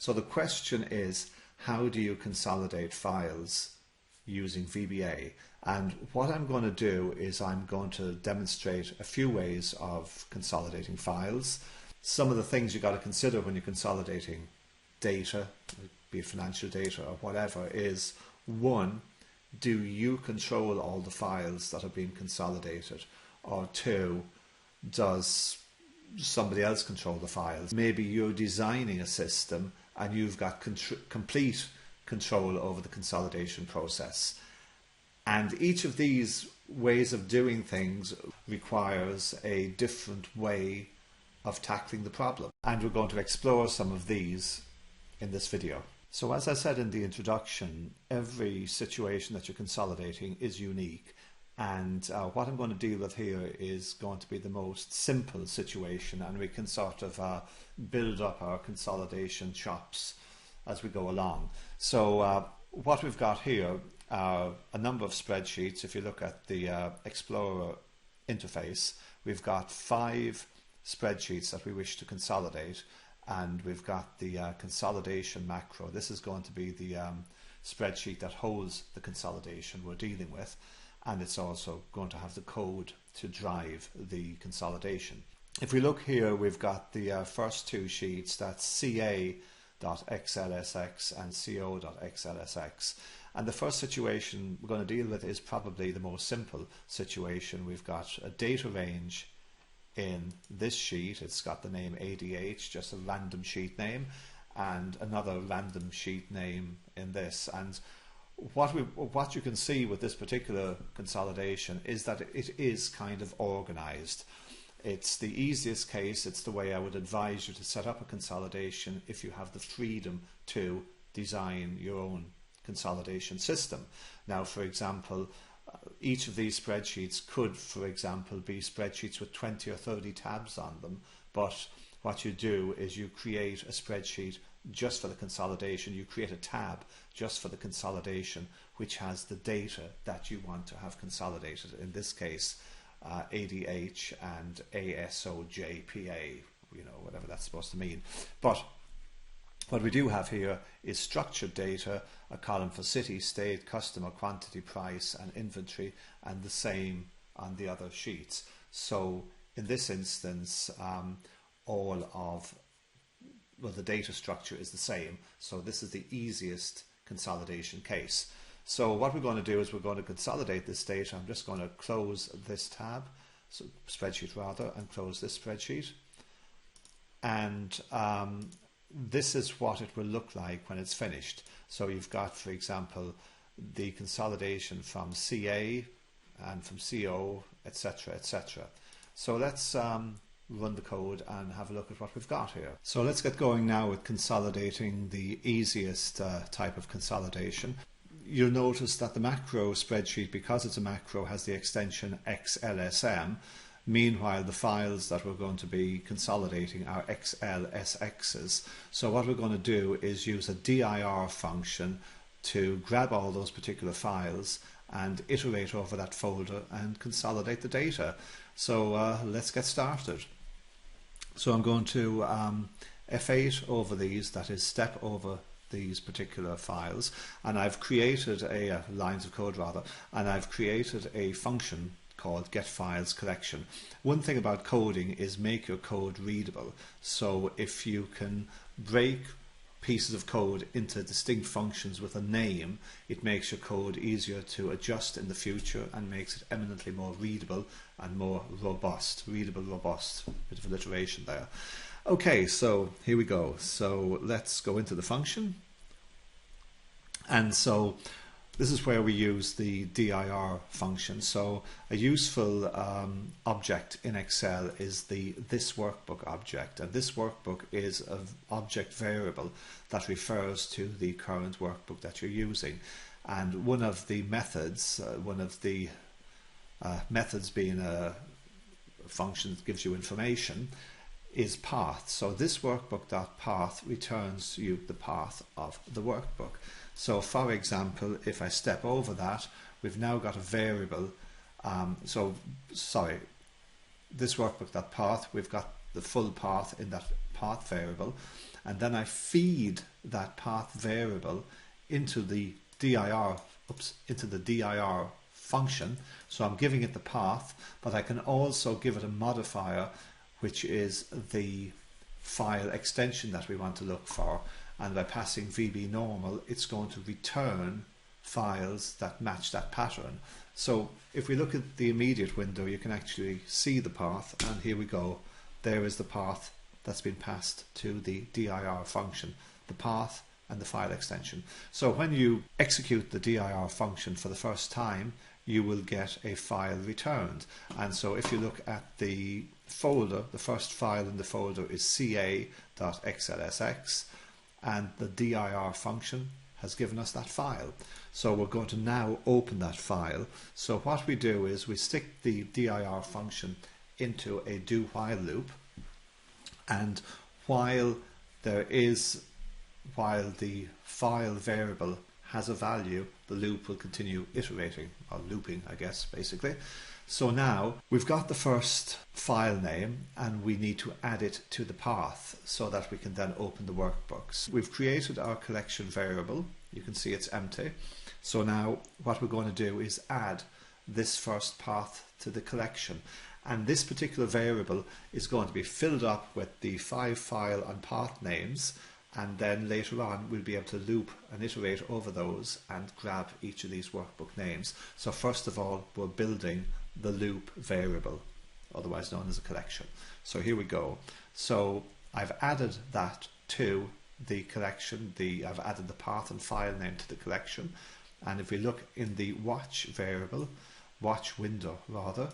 So the question is, how do you consolidate files using VBA? And what I'm going to do is I'm going to demonstrate a few ways of consolidating files. Some of the things you've got to consider when you're consolidating data, be it financial data or whatever, is one, do you control all the files that are being consolidated? Or two, does somebody else control the files? Maybe you're designing a system and you've got complete control over the consolidation process. And each of these ways of doing things requires a different way of tackling the problem. And we're going to explore some of these in this video. So as I said in the introduction, every situation that you're consolidating is unique. And what I'm going to deal with here is going to be the most simple situation, and we can sort of build up our consolidation chops as we go along. So what we've got here are a number of spreadsheets. If you look at the Explorer interface, we've got 5 spreadsheets that we wish to consolidate, and we've got the consolidation macro. This is going to be the spreadsheet that holds the consolidation we're dealing with, and it's also going to have the code to drive the consolidation. If we look here, we've got the first 2 sheets, that's ca.xlsx and co.xlsx. And the first situation we're going to deal with is probably the most simple situation. We've got a data range in this sheet. It's got the name ADH, just a random sheet name, and another random sheet name in this. And what you can see with this particular consolidation is that it is kind of organized. It's the easiest case. It's the way I would advise you to set up a consolidation if you have the freedom to design your own consolidation system. Now, for example, each of these spreadsheets could, for example, be spreadsheets with 20 or 30 tabs on them, but what you do is you create a spreadsheet just for the consolidation. You create a tab just for the consolidation, which has the data that you want to have consolidated. In this case, ADH and ASOJPA, whatever that's supposed to mean. But what we do have here is structured data, a column for city, state, customer, quantity, price, and inventory, and the same on the other sheets. So in this instance, the data structure is the same. So this is the easiest consolidation case. So what we're going to do is we're going to consolidate this data. I'm just going to close this tab, so spreadsheet rather, and close this spreadsheet. And this is what it will look like when it's finished. So you've got, for example, the consolidation from CA and from CO, etc., etc. So let's run the code and have a look at what we've got here. So let's get going now with consolidating the easiest type of consolidation. You'll notice that the macro spreadsheet, because it's a macro, has the extension XLSM. Meanwhile, the files that we're going to be consolidating are XLSXs. So what we're going to do is use a dir function to grab all those particular files and iterate over that folder and consolidate the data. So let's get started. So I'm going to F8 over these, that is step over these particular files, and I've created lines of code rather, and I've created a function called getFilesCollection. One thing about coding is make your code readable. So if you can break pieces of code into distinct functions with a name, it makes your code easier to adjust in the future and makes it eminently more readable and more robust. Readable, robust, bit of alliteration there. Okay, so here we go. So let's go into the function. And so this is where we use the dir function. So a useful object in Excel is the this workbook object, and this workbook is an object variable that refers to the current workbook that you're using. And one of the methods, methods being a function that gives you information, is path. So this workbook.path returns you the path of the workbook. So for example, if I step over that, we've now got a variable. This workbook.path, we've got the full path in that path variable, and then I feed that path variable into the dir function. So I'm giving it the path, but I can also give it a modifier, which is the file extension that we want to look for, and by passing VB normal, it's going to return files that match that pattern. So if we look at the immediate window, you can actually see the path, and here we go. There is the path that's been passed to the dir function, the path and the file extension. So when you execute the dir function for the first time, you will get a file returned. And so if you look at the folder, the first file in the folder is ca.xlsx, and the dir function has given us that file. So we're going to now open that file. So what we do is we stick the dir function into a do while loop, and while the file variable has a value, the loop will continue iterating, or looping, I guess, basically. So now we've got the first file name, and we need to add it to the path so that we can then open the workbooks. We've created our collection variable. You can see it's empty. So now what we're going to do is add this first path to the collection. And this particular variable is going to be filled up with the 5 file and path names, and then later on we'll be able to loop and iterate over those and grab each of these workbook names. So first of all, we're building the loop variable, otherwise known as a collection. So here we go. So I've added that to the collection. I've added the path and file name to the collection, and if we look in the watch window rather,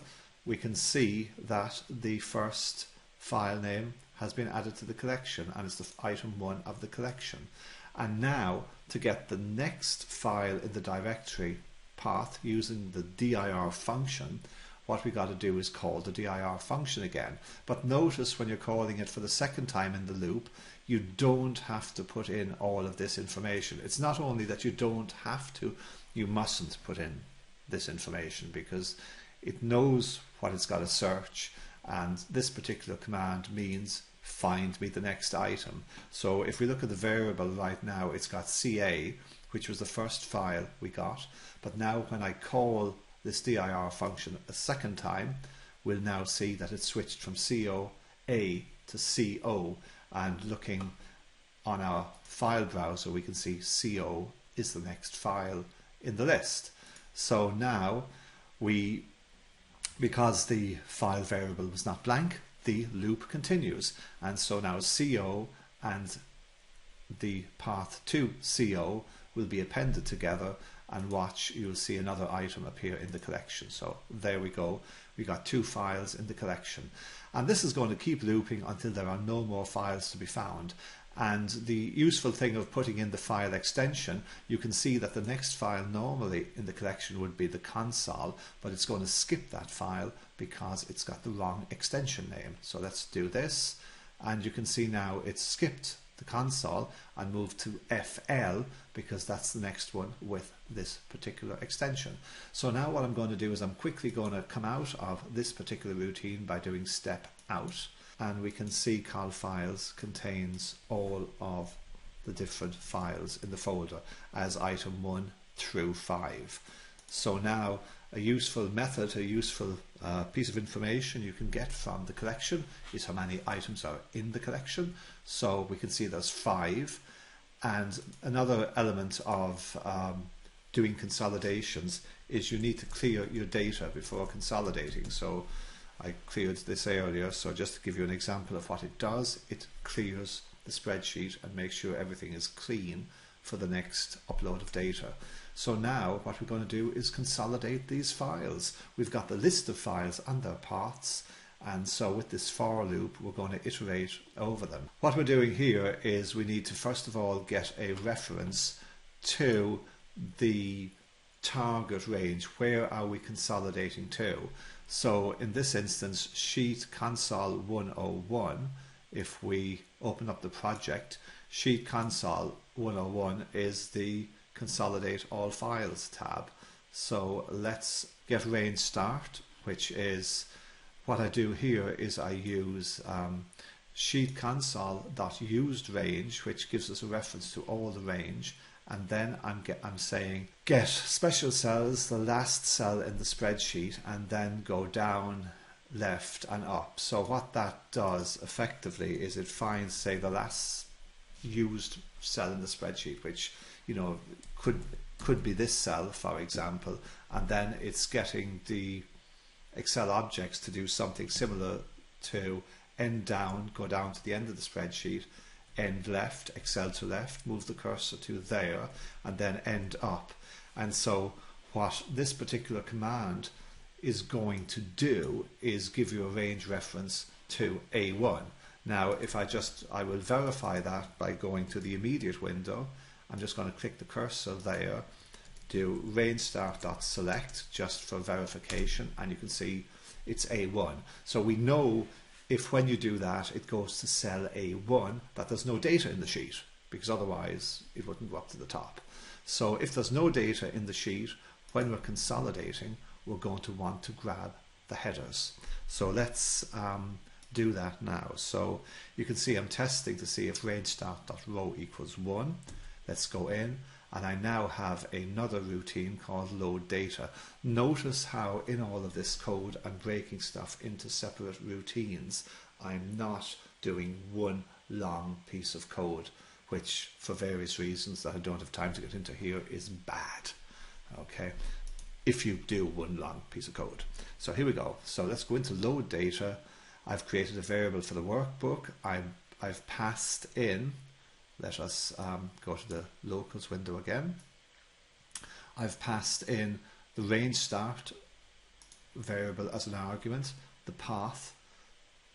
we can see that the first file name has been added to the collection, and it's the item 1 of the collection. And now to get the next file in the directory path using the dir function, what we got to do is call the dir function again. But notice when you're calling it for the second time in the loop, you don't have to put in all of this information. It's not only that you don't have to, you mustn't put in this information, because it knows what it's got to search, and this particular command means find me the next item. So if we look at the variable right now, it's got CA, which was the first file we got, but now when I call this dir function a second time, we'll now see that it's switched from COA to CO, and looking on our file browser we can see CO is the next file in the list. So now because the file variable was not blank, the loop continues, and so now CO and the path to CO will be appended together, and watch, you'll see another item appear in the collection. So there we go, we got 2 files in the collection, and this is going to keep looping until there are no more files to be found. And the useful thing of putting in the file extension, you can see that the next file normally in the collection would be the console, but it's going to skip that file because it's got the wrong extension name. So let's do this, and you can see now it's skipped the console and moved to FL because that's the next one with this particular extension. So now what I'm going to do is I'm quickly going to come out of this particular routine by doing step out, and we can see col files contains all of the different files in the folder as item 1 through 5. So now a useful method, a useful piece of information you can get from the collection is how many items are in the collection. So we can see there's 5, and another element of doing consolidations is you need to clear your data before consolidating. So I cleared this earlier, so just to give you an example of what it does, it clears the spreadsheet and makes sure everything is clean for the next upload of data. So now what we're going to do is consolidate these files. We've got the list of files and their paths, and so with this for loop we're going to iterate over them. What we're doing here is we need to first of all get a reference to the target range. Where are we consolidating to? So in this instance, sheet console 101, if we open up the project, sheet console 101 is the consolidate all files tab. So let's get range start, which is what I do here is I use sheet console.usedRange, which gives us a reference to all the range, and then I'm saying get special cells, the last cell in the spreadsheet, and then go down, left and up. So what that does effectively is it finds, say, the last used cell in the spreadsheet, which, you know, could be this cell, for example, and then it's getting the Excel objects to do something similar to end down, go down to the end of the spreadsheet, end left, Excel to left, move the cursor to there, and then end up. And so what this particular command is going to do is give you a range reference to A1. Now, if I will verify that by going to the immediate window. I'm just going to click the cursor there, do range start.select just for verification, and you can see it's A1. So we know if when you do that it goes to cell A1 that there's no data in the sheet, because otherwise it wouldn't go up to the top. So if there's no data in the sheet, when we're consolidating, we're going to want to grab the headers. So let's do that now. So you can see I'm testing to see if range start.row equals 1. Let's go in, and I now have another routine called load data. Notice how in all of this code I'm breaking stuff into separate routines. I'm not doing one long piece of code, which for various reasons that I don't have time to get into here is bad. Okay, if you do one long piece of code. So here we go. So let's go into load data. I've created a variable for the workbook. I've passed in, let us go to the locals window again. I've passed in the range start variable as an argument, the path,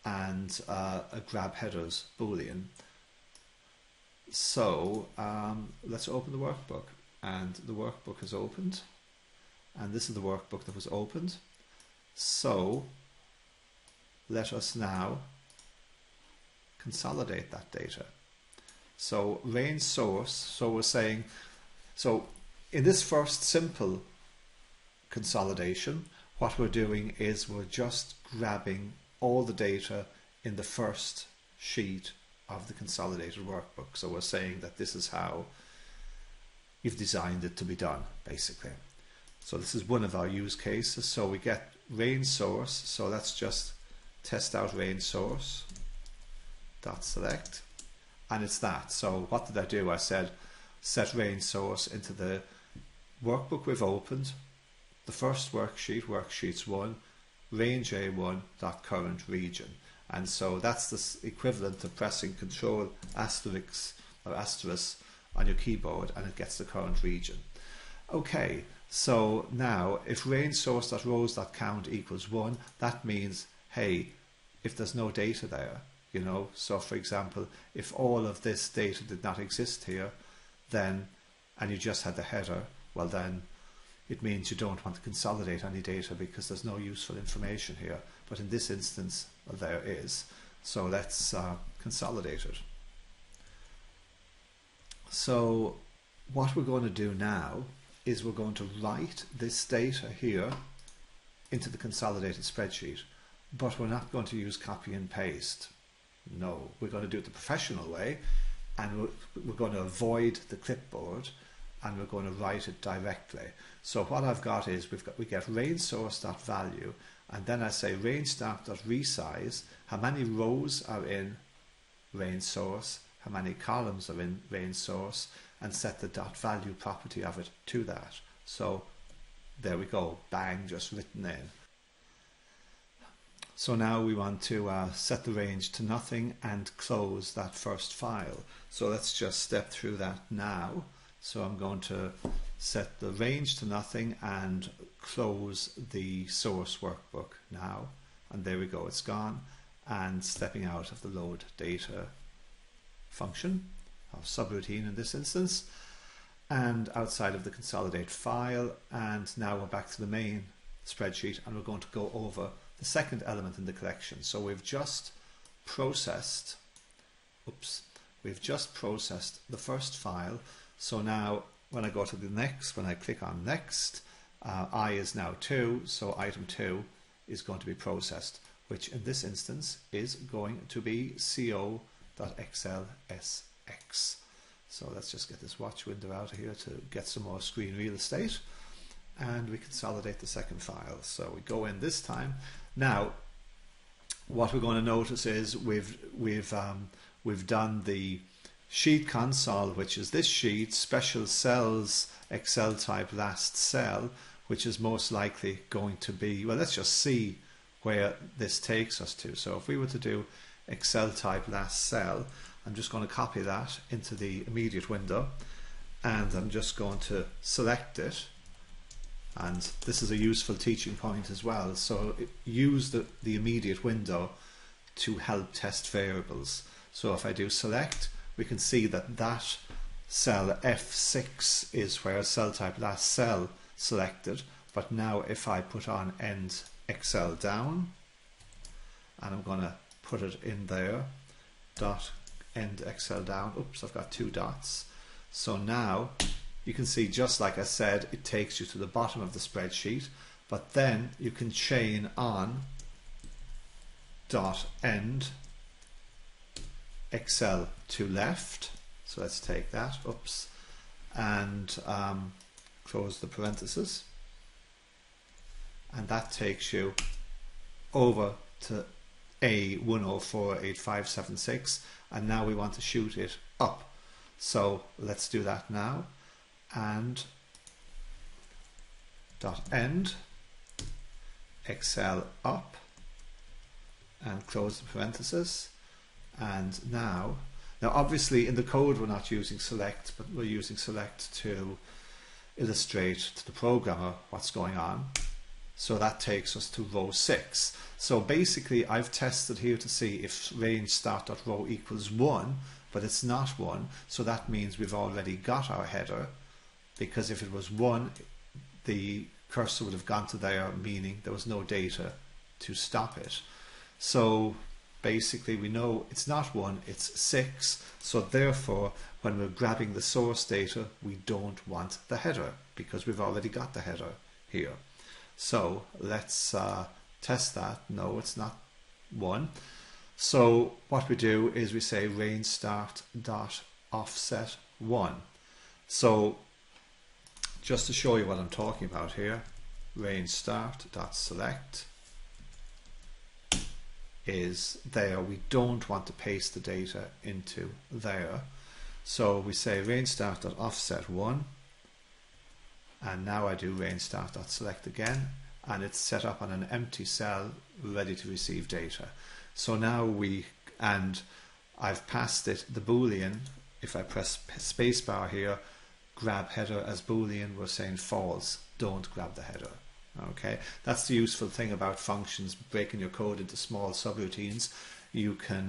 and a grab headers boolean. So let's open the workbook, and the workbook is opened, and this is the workbook that was opened. So let us now consolidate that data. So range source, so we're saying, so in this first simple consolidation, what we're doing is we're just grabbing all the data in the first sheet of the consolidated workbook. So we're saying that this is how you've designed it to be done, basically. So this is one of our use cases. So we get range source, so let's just test out range source dot select, and it's that. So what did I do? I said set range source into the workbook we've opened, the first worksheet, worksheets 1, range A1 dot current region. And so that's the equivalent of pressing Control asterisk or asterisk on your keyboard, and it gets the current region. Okay, so now if range source.rows.count equals 1, that means, hey, if there's no data there, you know, so for example, if all of this data did not exist here, then, and you just had the header, well then it means you don't want to consolidate any data because there's no useful information here. But in this instance, well, there is. So let's consolidate it. So what we're going to do now is we're going to write this data here into the consolidated spreadsheet, but we're not going to use copy and paste. No, we're going to do it the professional way, and we're going to avoid the clipboard, and we're going to write it directly. So what I've got is we get range source.value, and then I say range start.resize, how many rows are in range source, how many columns are in range source, and set the dot value property of it to that. So there we go, bang, just written in. So now we want to set the range to nothing and close that first file. So let's just step through that now. So I'm going to set the range to nothing and close the source workbook now. And there we go, it's gone. And stepping out of the load data function, or subroutine in this instance, and outside of the consolidate file. And now we're back to the main spreadsheet, and we're going to go over the second element in the collection. So we've just processed, we've just processed the first file. So now when I go to the next, when I click on next, I is now 2, so item 2 is going to be processed. which in this instance is going to be co.xlsx. So let's just get this watch window out of here to get some more screen real estate, and we consolidate the second file. So we go in this time. Now what we're going to notice is we've done the sheet console, which is this sheet, special cells, Excel type last cell, which is most likely going to be, well, let's just see where this takes us to. So if we were to do Excel type last cell, I'm just going to copy that into the immediate window, and I'm just going to select it. And this is a useful teaching point as well. So use the immediate window to help test variables. So if I do select, we can see that that cell F6 is where cell type last cell selected. But now if I put on end Excel down, and I'm going to put it in there, dot end Excel down. Oops, I've got two dots. So now you can see, just like I said, it takes you to the bottom of the spreadsheet, but then you can chain on dot end Excel to left. So let's take that, oops, and close the parentheses. And that takes you over to A1048576, and now we want to shoot it up. So let's do that now. And dot end Excel up, and close the parentheses. And now obviously in the code we're not using select, but we're using select to illustrate to the programmer what's going on. So that takes us to row 6. So basically I've tested here to see if range start.row equals 1, but it's not 1. So that means we've already got our header, because if it was 1, the cursor would have gone to there, meaning there was no data to stop it. So basically we know it's not 1, it's 6. So therefore when we're grabbing the source data, we don't want the header, because we've already got the header here. So let's test that. No, it's not 1. So what we do is we say range start dot offset 1. So just to show you what I'm talking about here, range start dot select is there. We don't want to paste the data into there. So we say range start dot offset 1. And now I do range start dot select again, and it's set up on an empty cell ready to receive data. So now I've passed it the Boolean. If I press spacebar here, grab header as Boolean, we're saying false, don't grab the header. Okay, that's the useful thing about functions, breaking your code into small subroutines. You can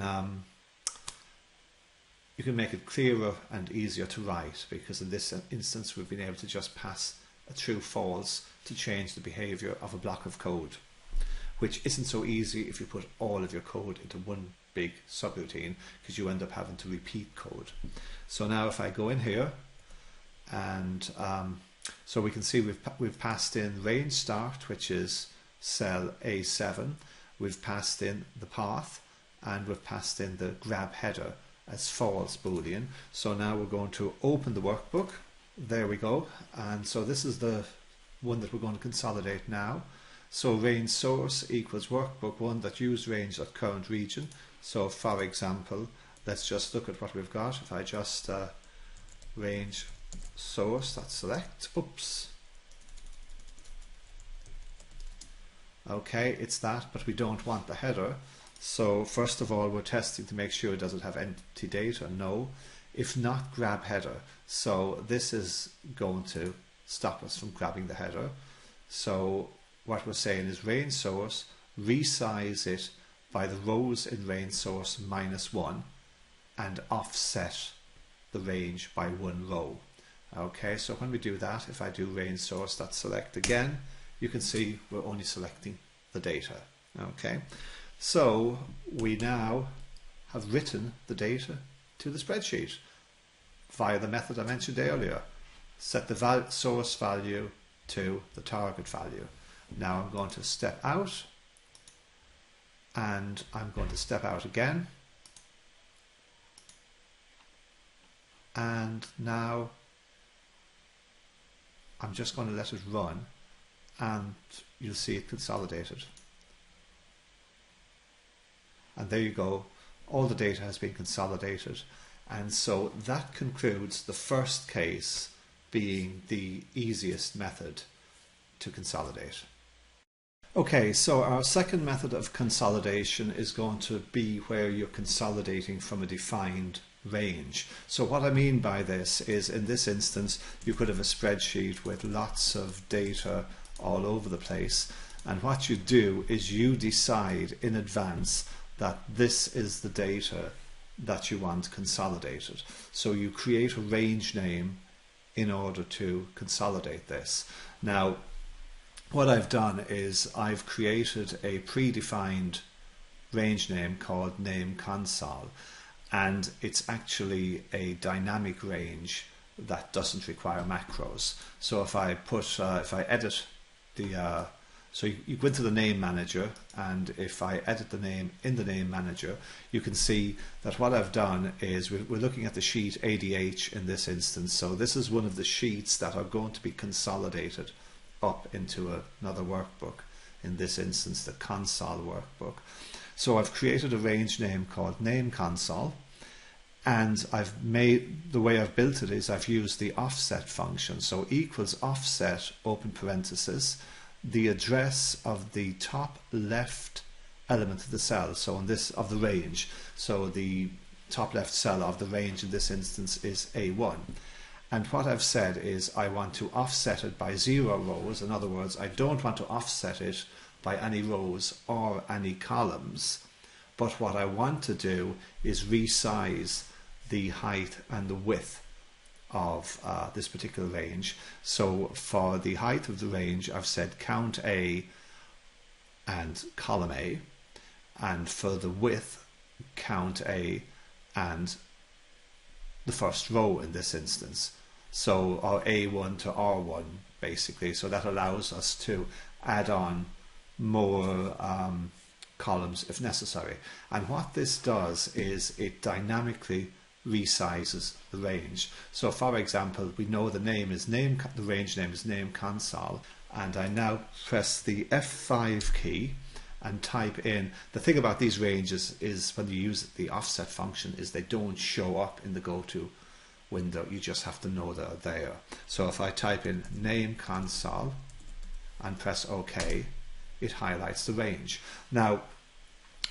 make it clearer and easier to write, because in this instance we've been able to just pass a true false to change the behavior of a block of code, which isn't so easy if you put all of your code into one big subroutine, because you end up having to repeat code. So now if I go in here, and so we can see we've passed in range start, which is cell A7, we've passed in the path, and we've passed in the grab header as false Boolean. So now we're going to open the workbook. There we go. And so this is the one that we're going to consolidate now. So range source equals workbook 1 that use range at current region. So for example, let's just look at what we've got. If I just range source, that's select, oops. Okay, it's that, but we don't want the header. So first of all, we're testing to make sure, does it have empty data? No. If not, grab header. So this is going to stop us from grabbing the header. So what we're saying is range source, resize it by the rows in range source -1, and offset the range by 1 row. Okay, so when we do that, if I do range source, that's select again, you can see we're only selecting the data. Okay, so we now have written the data to the spreadsheet via the method I mentioned earlier. Set the source value to the target value. Now I'm going to step out and I'm going to step out again. And now I'm just going to let it run, and you'll see it consolidated. And there you go, all the data has been consolidated. And so that concludes the first case being the easiest method to consolidate. Okay, so our second method of consolidation is going to be where you're consolidating from a defined range. So what I mean by this is, in this instance, you could have a spreadsheet with lots of data all over the place, and what you do is you decide in advance that this is the data that you want consolidated. So you create a range name in order to consolidate this. Now, what I've done is I've created a predefined range name called name console, and it's actually a dynamic range that doesn't require macros. So if I edit the so you go into the name manager, and if I edit the name in the name manager, you can see that what I've done is we're looking at the sheet ADH in this instance. So this is one of the sheets that are going to be consolidated up into another workbook, in this instance the console workbook. So I've created a range name called name console, and the way I've built it is I've used the offset function. So equals offset open parenthesis the address of the top left element of the cell, so on this of the range. So the top left cell of the range in this instance is A1. And what I've said is I want to offset it by 0 rows. In other words, I don't want to offset it by any rows or any columns. But what I want to do is resize the height and the width of this particular range. So for the height of the range, I've said count A and column A. And for the width, count A and the first row in this instance. So our A1 to R1 basically. So that allows us to add on more columns if necessary. And what this does is it dynamically resizes the range. So for example, we know the range name is name console, and I now press the F5 key and type in. The thing about these ranges is when you use the offset function is they don't show up in the go-to window. You just have to know they're there. So if I type in name console and press OK, it highlights the range. Now,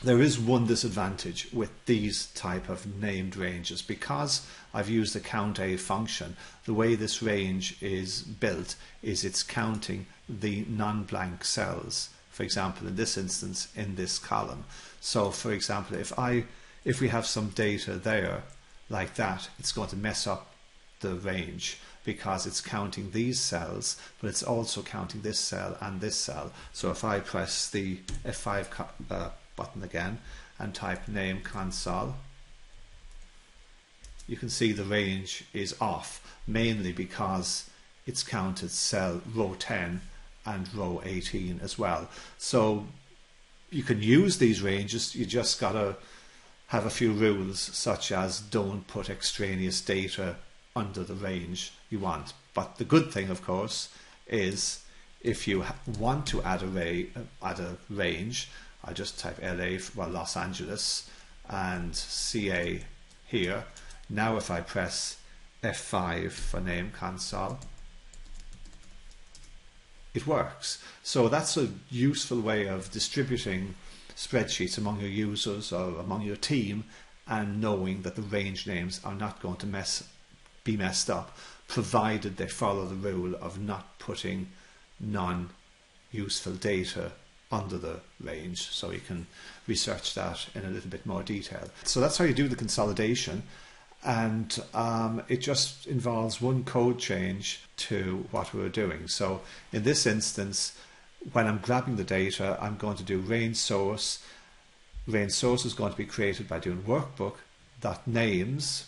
there is one disadvantage with these type of named ranges. Because I've used the count A function, the way this range is built is it's counting the non-blank cells. For example, in this instance, in this column. So for example, if we have some data there like that, it's going to mess up the range because it's counting these cells, but it's also counting this cell and this cell. So if I press the F5 button again and type name console, you can see the range is off, mainly because it's counted cell row 10 and row 18 as well. So you can use these ranges, you just gotta have a few rules, such as don't put extraneous data under the range you want. But the good thing, of course, is if you want to add a range, I just type LA, well, Los Angeles, and CA here. Now if I press F5 for name console, it works. So that's a useful way of distributing spreadsheets among your users or among your team, and knowing that the range names are not going to be messed up, provided they follow the rule of not putting non-useful data under the range. So you can research that in a little bit more detail. So that's how you do the consolidation, and it just involves one code change to what we were doing. So in this instance, when I'm grabbing the data, I'm going to do range source. Range source is going to be created by doing workbook.names.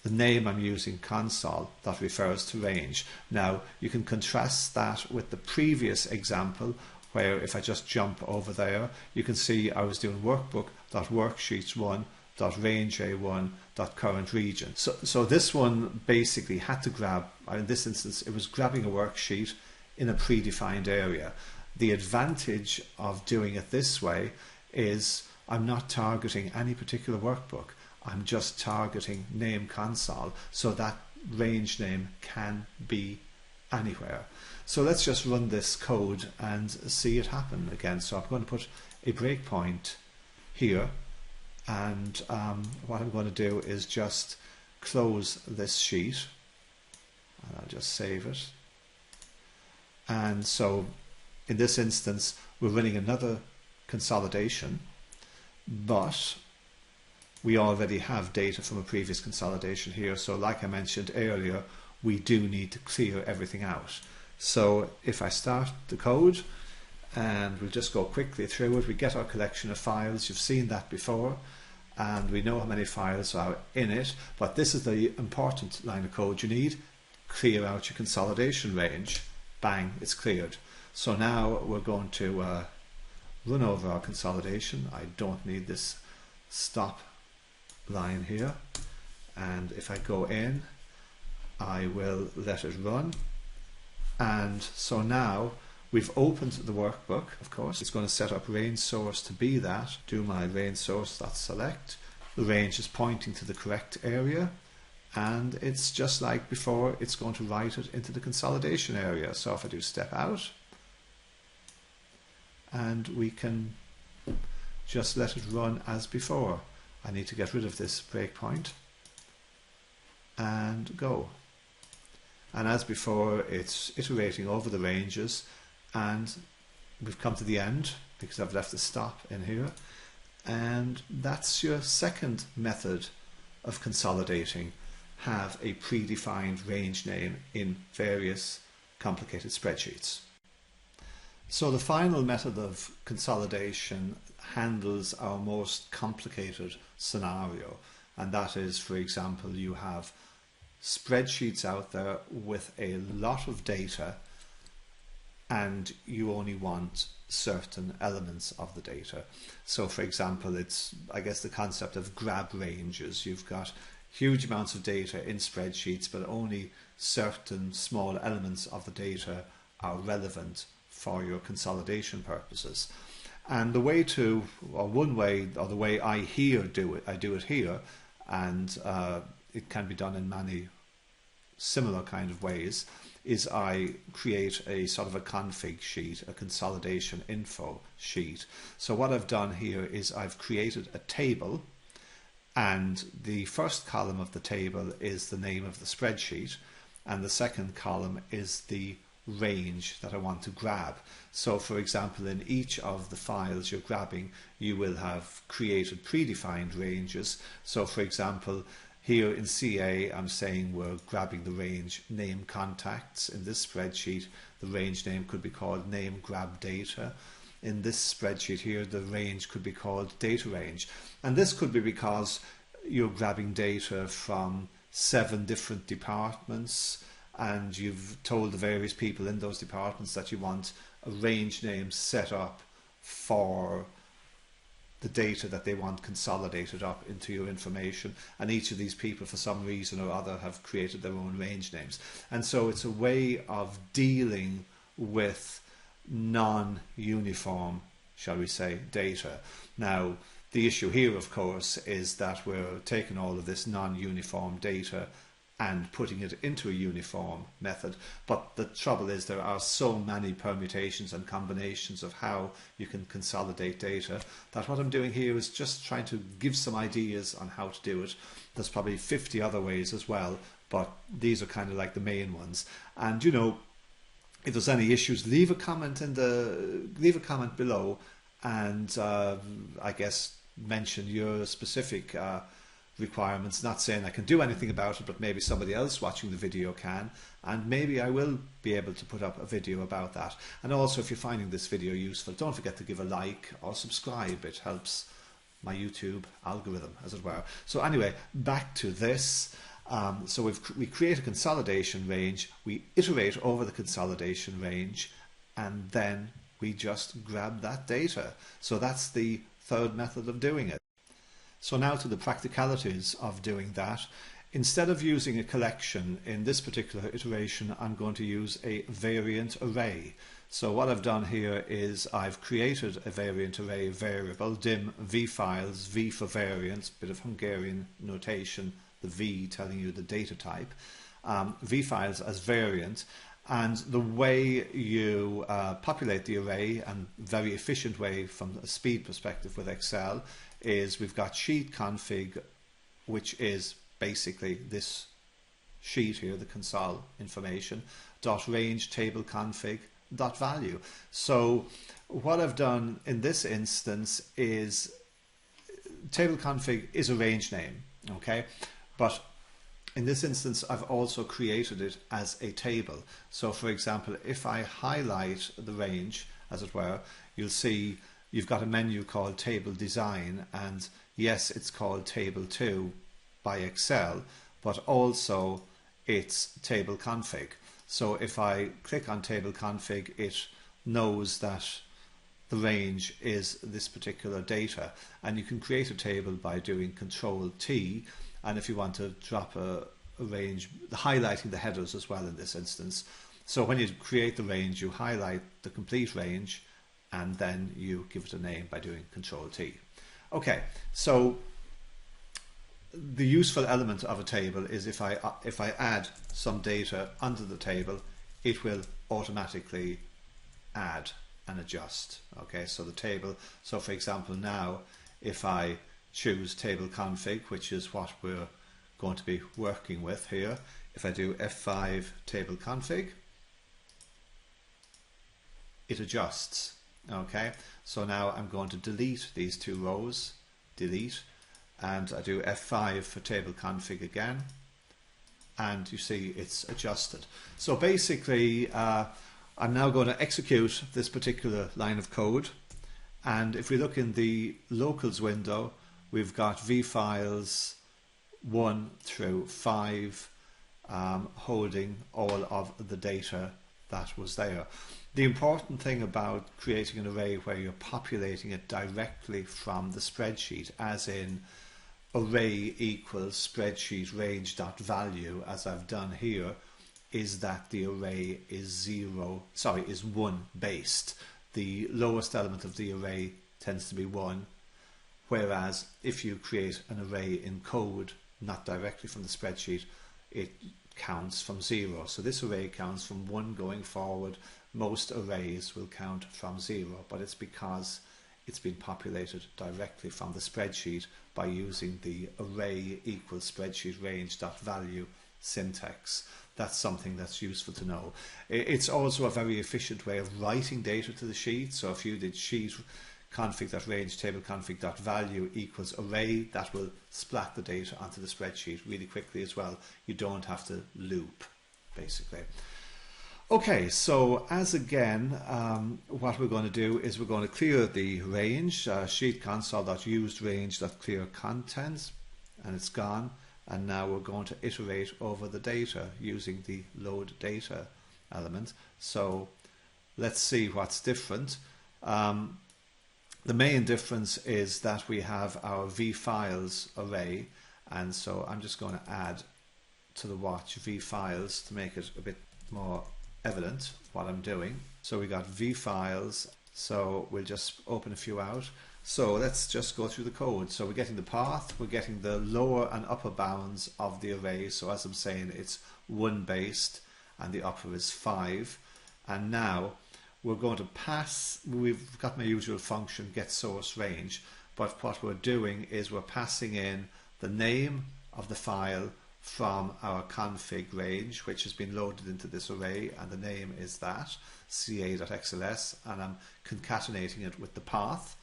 The name I'm using console, that refers to range. Now you can contrast that with the previous example where if I just jump over there, you can see I was doing workbook.worksheets1.range.a1.current region. So this one basically had to grab, in this instance, it was grabbing a worksheet in a predefined area. The advantage of doing it this way is I'm not targeting any particular workbook. I'm just targeting name console, so that range name can be anywhere. So let's just run this code and see it happen again. So I'm going to put a breakpoint here, and what I'm going to do is just close this sheet, and I'll just save it. And so in this instance we're running another consolidation, but we already have data from a previous consolidation here. So like I mentioned earlier, we do need to clear everything out. So if I start the code, and we'll just go quickly through it, we get our collection of files. You've seen that before, and we know how many files are in it, but this is the important line of code you need. Clear out your consolidation range. Bang, it's cleared. So now we're going to run over our consolidation. I don't need this stop line here, and if I go in, I will let it run. And so now we've opened the workbook. Of course, it's going to set up range source to be that. Do my range source .select. The range is pointing to the correct area, and it's just like before, it's going to write it into the consolidation area. So if I do step out, and we can just let it run as before. I need to get rid of this breakpoint and go. And as before, it's iterating over the ranges, and we've come to the end because I've left the stop in here. And that's your second method of consolidating. Have a predefined range name in various complicated spreadsheets. So the final method of consolidation handles our most complicated scenario, and that is, for example, you have spreadsheets out there with a lot of data, and you only want certain elements of the data. So for example, it's, I guess, the concept of grab ranges. You've got huge amounts of data in spreadsheets, but only certain small elements of the data are relevant for your consolidation purposes. And the way to, or one way, or the way I do it here, and it can be done in many similar kind of ways, is I create a sort of a config sheet, a consolidation info sheet. So what I've done here is I've created a table, and the first column of the table is the name of the spreadsheet, and the second column is the range that I want to grab. So for example, in each of the files you're grabbing, you will have created predefined ranges. So for example, here in CA, I'm saying we're grabbing the range name contacts. In this spreadsheet, the range name could be called name grab data. In this spreadsheet here, the range could be called data range. And this could be because you're grabbing data from 7 different departments, and you've told the various people in those departments that you want a range name set up for the data that they want consolidated up into your information, and each of these people for some reason or other have created their own range names. And so it's a way of dealing with non-uniform, shall we say, data. Now the issue here, of course, is that we're taking all of this non-uniform data and putting it into a uniform method. But the trouble is there are so many permutations and combinations of how you can consolidate data that what I'm doing here is just trying to give some ideas on how to do it. There's probably 50 other ways as well, but these are kind of like the main ones. And you know, if there's any issues, leave a comment below, and I guess mention your specific requirements. Not saying I can do anything about it, but maybe somebody else watching the video can, and maybe I will be able to put up a video about that. And also, if you're finding this video useful, don't forget to give a like or subscribe. It helps my YouTube algorithm, as it were. So anyway, back to this. So we create a consolidation range, we iterate over the consolidation range, and then we just grab that data. So that's the third method of doing it. So now to the practicalities of doing that. Instead of using a collection in this particular iteration, I'm going to use a variant array. So what I've done here is I've created a variant array variable, dim vfiles, V for variance, bit of Hungarian notation, the V telling you the data type, vfiles as variant. And the way you populate the array, and very efficient way from a speed perspective with Excel, is we've got sheet config, which is basically this sheet here, the console information, dot range table config dot value. So what I've done in this instance is table config is a range name, okay, but in this instance I've also created it as a table. So for example, if I highlight the range, as it were, you'll see you've got a menu called table design, and yes, it's called table 2 by Excel, but also it's table config. So if I click on table config, it knows that the range is this particular data, and you can create a table by doing Control T, and if you want to drop a range, highlighting the headers as well in this instance. So when you create the range, you highlight the complete range and then you give it a name by doing Control T. Okay, so the useful element of a table is if I add some data under the table, it will automatically add and adjust. Okay, so the table, so for example now if I choose table config, which is what we're going to be working with here, if I do F5 table config, it adjusts. Okay, so now I'm going to delete these two rows, delete, and I do F5 for table config again, and you see it's adjusted. So basically I'm now going to execute this particular line of code, and if we look in the locals window, we've got vfiles 1 through 5 holding all of the data that was there. The important thing about creating an array where you're populating it directly from the spreadsheet, as in array equals spreadsheet range dot value, as I've done here, is that the array is 1 based. The lowest element of the array tends to be 1, whereas if you create an array in code, not directly from the spreadsheet, it counts from 0. So this array counts from 1 going forward. Most arrays will count from 0, but it's because it's been populated directly from the spreadsheet by using the array equals spreadsheet range dot value syntax. That's something that's useful to know. It's also a very efficient way of writing data to the sheet. So if you did sheet config.range table config.value equals array, that will splat the data onto the spreadsheet really quickly as well. You don't have to loop, basically. Okay, so as again, what we're going to do is we're going to clear the range, sheet console.used range.clear contents, and it's gone. And now we're going to iterate over the data using the load data element. So let's see what's different. The main difference is that we have our vfiles array, and so I'm just going to add to the watch vfiles to make it a bit more evident what I'm doing. So we got vfiles, so we'll just open a few out. So let's just go through the code. So we're getting the path, we're getting the lower and upper bounds of the array. So as I'm saying, it's 1 based and the upper is 5. And now we're going to pass, we've got my usual function get source range, but what we're doing is we're passing in the name of the file from our config range, which has been loaded into this array, and the name is that, ca.xls, and I'm concatenating it with the path.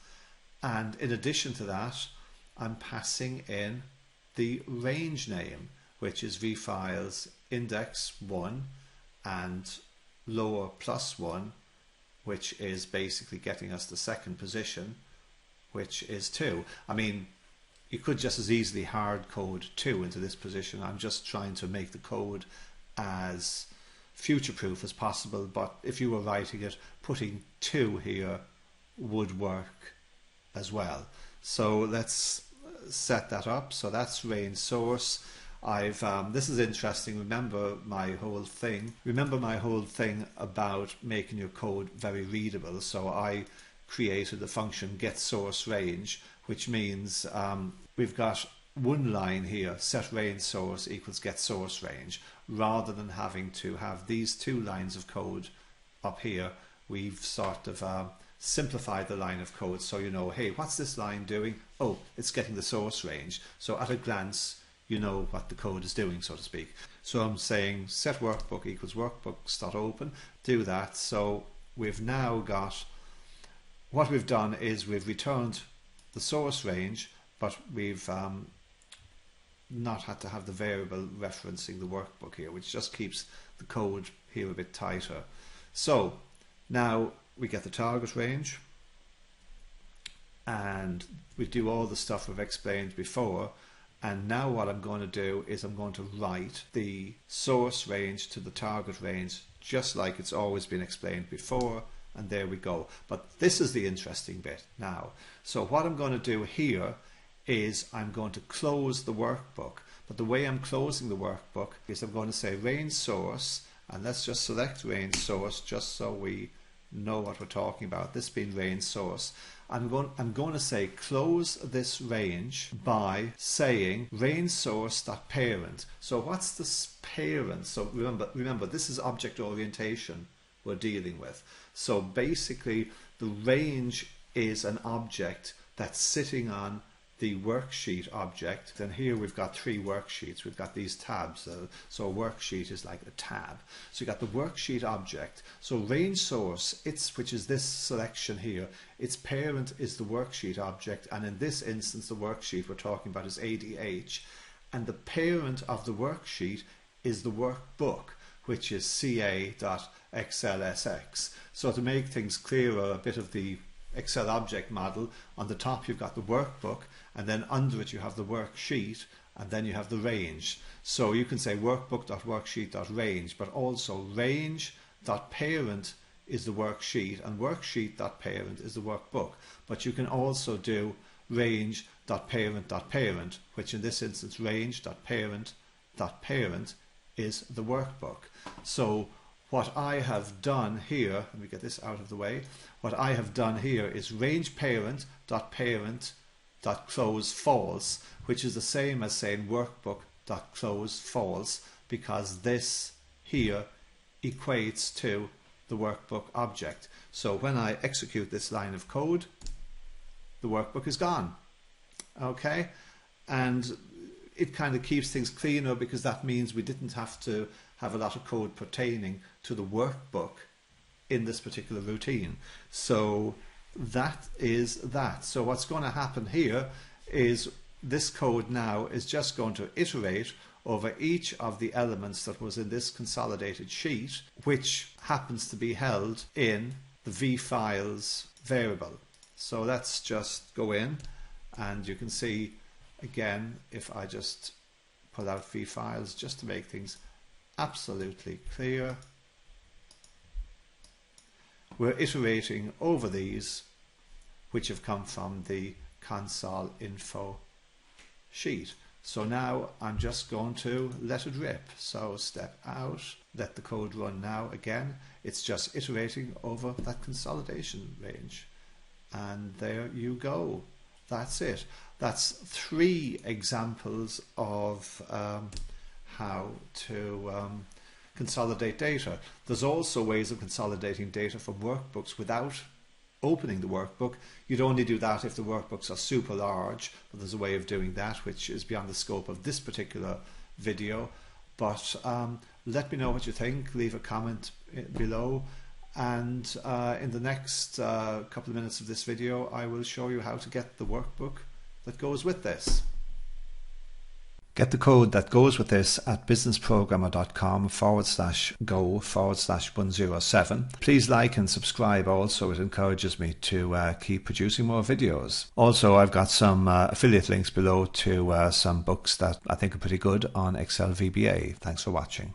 And in addition to that, I'm passing in the range name, which is vfiles index 1 and lower +1, which is basically getting us the second position, which is 2. I mean, you could just as easily hard code 2 into this position. I'm just trying to make the code as future-proof as possible, but if you were writing it, putting 2 here would work as well. So let's set that up. So that's range source. This is interesting. Remember my whole thing about making your code very readable. So I created the function get source range, which means we've got one line here, set range source equals get source range. Rather than having to have these 2 lines of code up here, we've sort of simplified the line of code, so you know, hey, what's this line doing? Oh, it's getting the source range. So at a glance, you know what the code is doing, so to speak. So I'm saying set workbook equals workbooks.open. Do that. So we've now got, what we've done is we've returned the source range, but we've not had to have the variable referencing the workbook here, which just keeps the code here a bit tighter. So now we get the target range, and we do all the stuff we've explained before. And now what I'm going to do is I'm going to write the source range to the target range just like it's always been explained before, and there we go. But this is the interesting bit now. So what I'm going to do here is I'm going to close the workbook, but the way I'm closing the workbook is I'm going to say range source, and let's just select range source just so we know what we're talking about, this being range source. I'm going to say close this range by saying range source.parent. So what's this parent? So remember this is object orientation we're dealing with. So basically the range is an object that's sitting on the worksheet object, and here we've got 3 worksheets. We've got these tabs, so a worksheet is like a tab. So you got the worksheet object. So range source, which is this selection here, its parent is the worksheet object, and in this instance the worksheet we're talking about is ADH, and the parent of the worksheet is the workbook, which is ca.xlsx. So to make things clearer, a bit of the Excel object model, on the top you've got the workbook, and then under it you have the worksheet, and then you have the range. So you can say workbook.worksheet.range, but also range.parent is the worksheet and worksheet.parent is the workbook. But you can also do range.parent.parent, which in this instance range.parent.parent is the workbook. So what I have done here, let me get this out of the way, what I have done here is range parent.parent.close false, which is the same as saying workbook.close false, because this here equates to the workbook object. So when I execute this line of code, the workbook is gone. Okay, and it kind of keeps things cleaner because that means we didn't have to have a lot of code pertaining to the workbook in this particular routine. So that is that. So what's going to happen here is this code now is just going to iterate over each of the elements that was in this consolidated sheet, which happens to be held in the vFiles variable. So let's just go in, and you can see again, if I just pull out vFiles just to make things absolutely clear, we're iterating over these which have come from the console info sheet. So now I'm just going to let it rip. So step out, let the code run now again. It's just iterating over that consolidation range. And there you go. That's it. That's 3 examples of how to consolidate data. There's also ways of consolidating data from workbooks without opening the workbook. You'd only do that if the workbooks are super large, but there's a way of doing that which is beyond the scope of this particular video. But let me know what you think, leave a comment below, and in the next couple of minutes of this video I will show you how to get the workbook that goes with this. Get the code that goes with this at businessprogrammer.com/go/107. Please like and subscribe also. It encourages me to keep producing more videos. Also, I've got some affiliate links below to some books that I think are pretty good on Excel VBA. Thanks for watching.